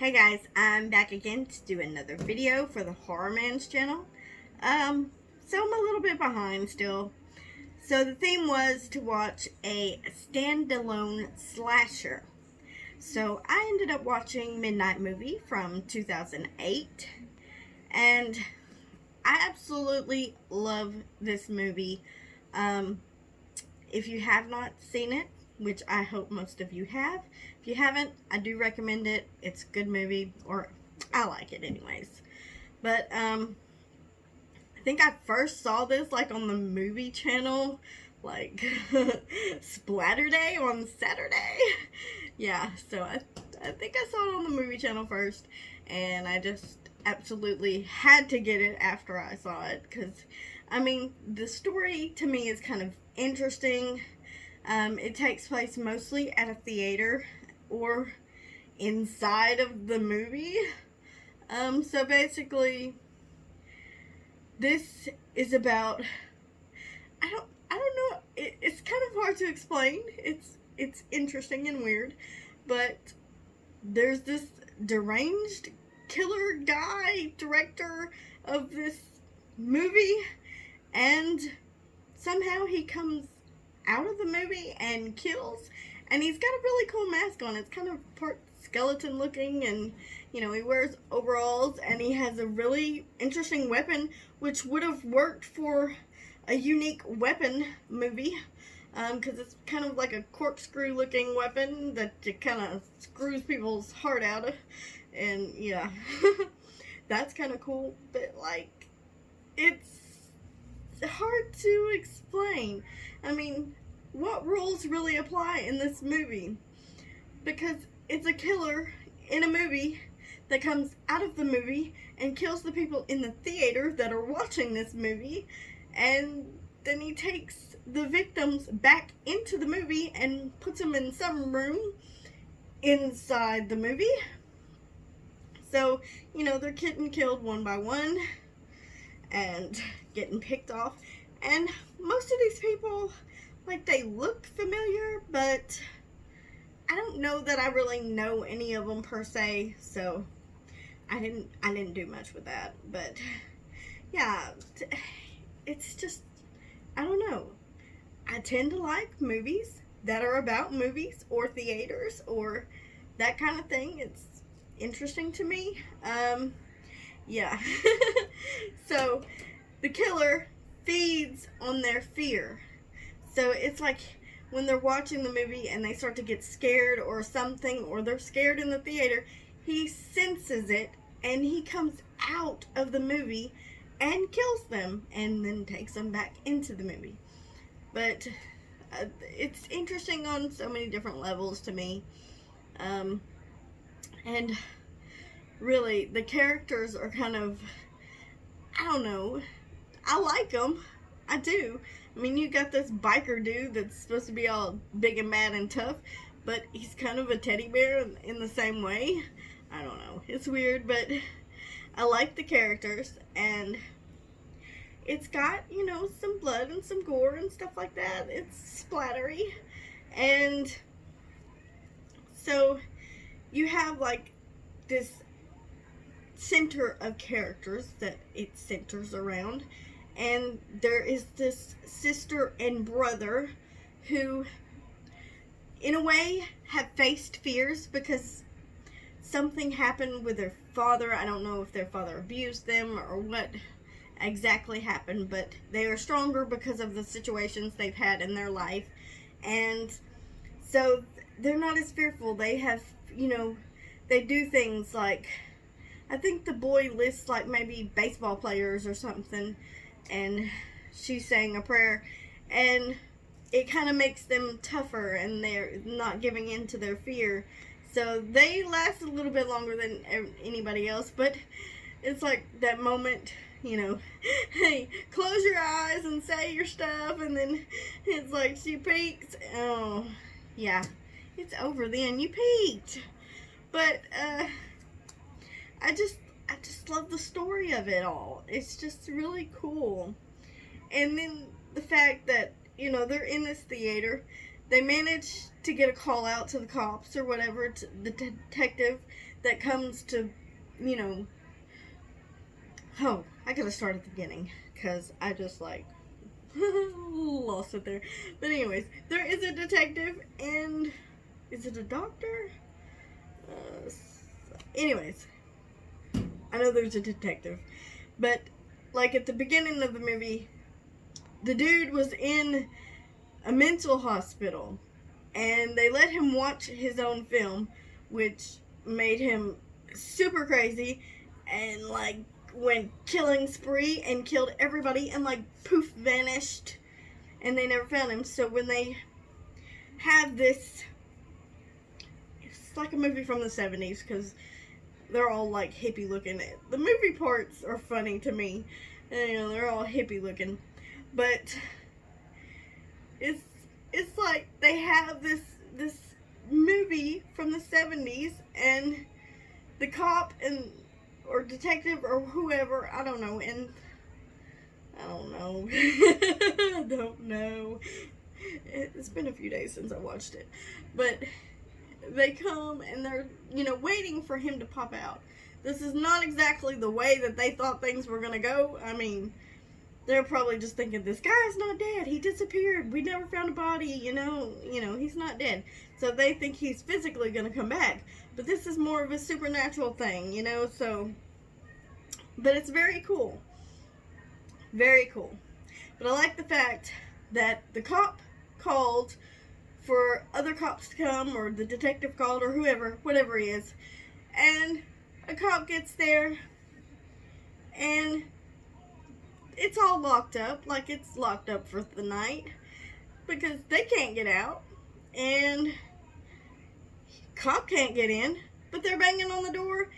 Hey guys, I'm back again to do another video for the TheHORRORman's channel. So I'm a little bit behind still. So the theme was to watch a standalone slasher. So I ended up watching Midnight Movie from 2008. And I absolutely love this movie. If you have not seen it, which I hope most of you have. If you haven't, I do recommend it. It's a good movie, or I like it anyways. But I think I first saw this like on the movie channel, like Splatter Day on Saturday. Yeah, so I think I saw it on the movie channel first, and I just absolutely had to get it after I saw it, because I mean, the story to me is kind of interesting. It takes place mostly at a theater or inside of the movie. So basically, this is about, I don't know, it's kind of hard to explain. It's interesting and weird, but there's this deranged killer guy, director of this movie, and somehow he comes out of the movie and kills, and he's got a really cool mask on. It's kind of part skeleton looking, and you know, he wears overalls, and he has a really interesting weapon, which would have worked for a unique weapon movie, because it's kind of like a corkscrew looking weapon that it kind of screws people's heart out, and yeah, that's kind of cool, but like, it's hard to explain. I mean, what rules really apply in this movie? Because it's a killer in a movie that comes out of the movie and kills the people in the theater that are watching this movie, and then he takes the victims back into the movie and puts them in some room inside the movie. So, you know, they're getting killed one by one and getting picked off. And most of these people, like, they look familiar, but I don't know that I really know any of them per se, so I didn't do much with that. But yeah, it's just, I don't know. I tend to like movies that are about movies or theaters or that kind of thing. It's interesting to me. Yeah. So the killer feeds on their fear. So it's like when they're watching the movie and they start to get scared or something, or they're scared in the theater, he senses it and he comes out of the movie and kills them and then takes them back into the movie. But it's interesting on so many different levels to me. And really, the characters are kind of, I don't know, I like them. I do. I mean, you got this biker dude that's supposed to be all big and mad and tough, but he's kind of a teddy bear in the same way. I don't know. It's weird, but I like the characters, and it's got, you know, some blood and some gore and stuff like that. It's splattery. And so you have, like, this center of characters that it centers around, and there is this sister and brother who in a way have faced fears because something happened with their father. I don't know if their father abused them or what exactly happened, but they are stronger because of the situations they've had in their life, and so they're not as fearful. They have, you know, they do things like, I think the boy lists like maybe baseball players or something, and she's saying a prayer, and it kind of makes them tougher, and they're not giving in to their fear. So they last a little bit longer than anybody else, but it's like that moment, you know, hey, close your eyes and say your stuff, and then it's like she peeks. Oh, yeah, it's over then. You peeked. But I just love the story of it all. It's just really cool. And then the fact that, you know, they're in this theater, they manage to get a call out to the cops or whatever, to the detective that comes to, you know, oh, I gotta start at the beginning, because I just, like, lost it there. But anyways, there is a detective, and is it a doctor? Anyways, I know there's a detective, but, like, at the beginning of the movie, the dude was in a mental hospital, and they let him watch his own film, which made him super crazy, and, like, went killing spree and killed everybody, and, like, poof, vanished, and they never found him. So when they have this, it's like a movie from the 70s, because they're all, like, hippie looking. The movie parts are funny to me, and, you know, they're all hippie looking, but it's like they have this movie from the 70s, and the cop and or detective or whoever, I don't know, and I don't know. I don't know. It's been a few days since I watched it, but they come and they're, you know, waiting for him to pop out. This is not exactly the way that they thought things were gonna go. I mean, they're probably just thinking, this guy's not dead. He disappeared. We never found a body. You know, he's not dead. So they think he's physically going to come back. But this is more of a supernatural thing, you know, so. But it's very cool. Very cool. But I like the fact that the cop called for other cops to come, or the detective called, or whoever, whatever he is. And a cop gets there, and it's all locked up, like it's locked up for the night, because they can't get out, and cop can't get in, but they're banging on the door,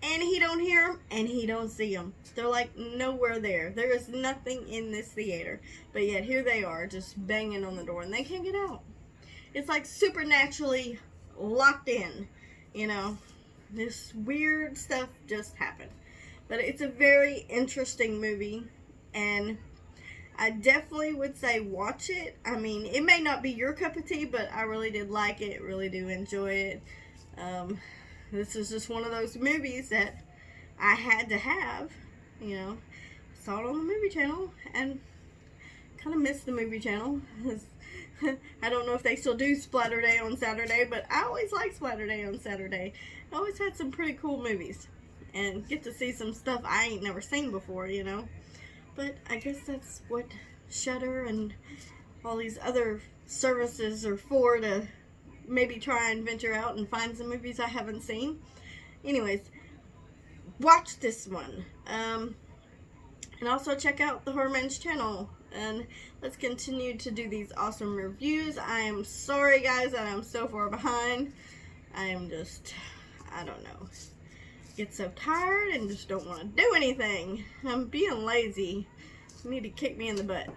and he don't hear them, and he don't see them. They're like nowhere there. There is nothing in this theater, but yet here they are, just banging on the door, and they can't get out. It's like supernaturally locked in, you know. This weird stuff just happened. But it's a very interesting movie, and I definitely would say watch it. I mean, it may not be your cup of tea, but I really did like it, really do enjoy it. This is just one of those movies that I had to have, you know. Saw it on the movie channel, and kind of missed the movie channel. I don't know if they still do Splatter Day on Saturday, but I always like Splatter Day on Saturday. I always had some pretty cool movies, and get to see some stuff I ain't never seen before, you know. But I guess that's what Shudder and all these other services are for, to maybe try and venture out and find some movies I haven't seen. Anyways, watch this one. And also check out the TheHORRORman's channel. And let's continue to do these awesome reviews. I am sorry, guys, that I'm so far behind. I am just, I don't know. Get so tired and just don't want to do anything. I'm being lazy. You need to kick me in the butt.